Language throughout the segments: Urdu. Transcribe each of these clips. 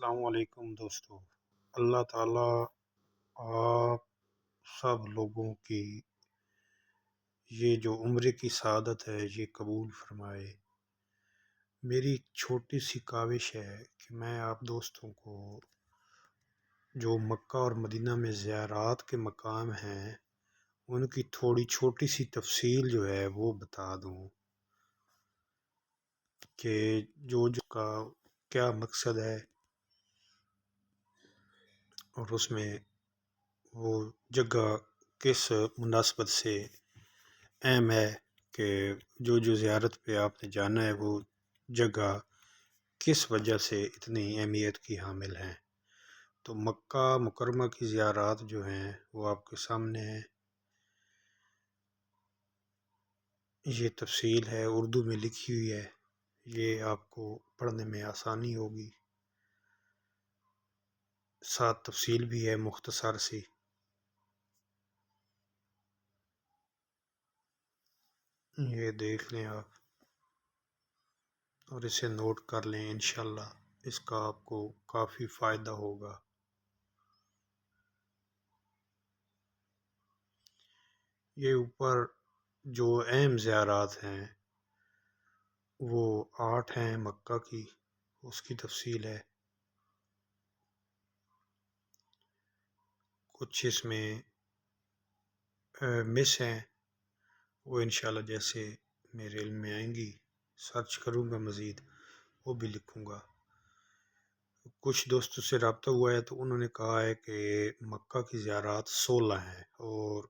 السلام علیکم دوستو۔ اللہ تعالیٰ آپ سب لوگوں کی یہ جو عمر کی سعادت ہے یہ قبول فرمائے۔ میری چھوٹی سی کاوش ہے کہ میں آپ دوستوں کو جو مکہ اور مدینہ میں زیارات کے مقام ہیں ان کی تھوڑی چھوٹی سی تفصیل جو ہے وہ بتا دوں کہ جو کا کیا مقصد ہے، اور اس میں وہ جگہ کس مناسبت سے اہم ہے کہ جو زیارت پہ آپ نے جانا ہے وہ جگہ کس وجہ سے اتنی اہمیت کی حامل ہیں۔ تو مکہ مکرمہ کی زیارات جو ہیں وہ آپ کے سامنے ہیں۔ یہ تفصیل ہے، اردو میں لکھی ہوئی ہے، یہ آپ کو پڑھنے میں آسانی ہوگی۔ ساتھ تفصیل بھی ہے مختصر سی۔ یہ دیکھ لیں آپ اور اسے نوٹ کر لیں، انشاءاللہ اس کا آپ کو کافی فائدہ ہوگا۔ یہ اوپر جو اہم زیارات ہیں وہ 8 ہیں مکہ کی، اس کی تفصیل ہے۔ کچھ اس میں مس ہیں، وہ انشاءاللہ جیسے میرے علم میں آئیں گی سرچ کروں گا مزید وہ بھی لکھوں گا۔ کچھ دوستوں سے رابطہ ہوا ہے تو انہوں نے کہا ہے کہ مکہ کی زیارات 16 ہیں، اور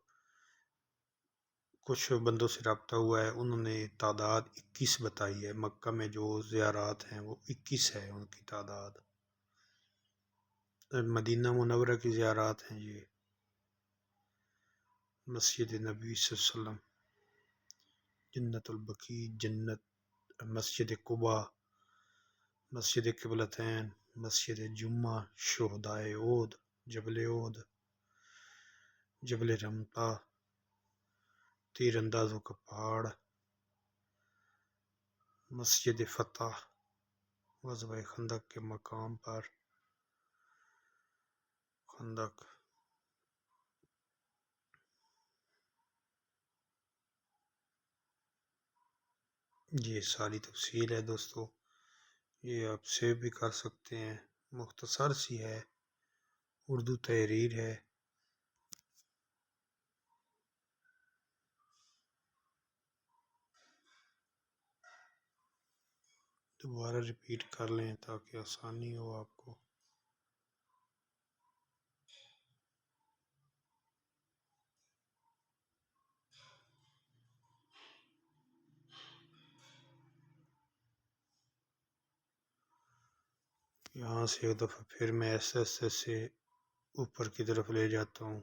کچھ بندوں سے رابطہ ہوا ہے انہوں نے تعداد 21 بتائی ہے۔ مکہ میں جو زیارات ہیں وہ 21 ہے ان کی تعداد۔ مدینہ منورہ کی زیارات ہیں یہ مسجد نبی صلی اللہ علیہ وسلم، جنت البقیع، جنت، مسجد قباء، مسجد قبلتین، مسجد جمعہ، شہدائے احد، جبل احد، جبل رمتا، تیر اندازوں کا پہاڑ، مسجد فتح، غزوہ خندق کے مقام پر خندق۔ یہ ساری تفصیل ہے دوستو، یہ آپ سیو بھی کر سکتے ہیں، مختصر سی ہے، اردو تحریر ہے۔ دوبارہ ریپیٹ کر لیں تاکہ آسانی ہو آپ کو۔ یہاں سے ایک دفعہ پھر میں ایسے سے اوپر کی طرف لے جاتا ہوں۔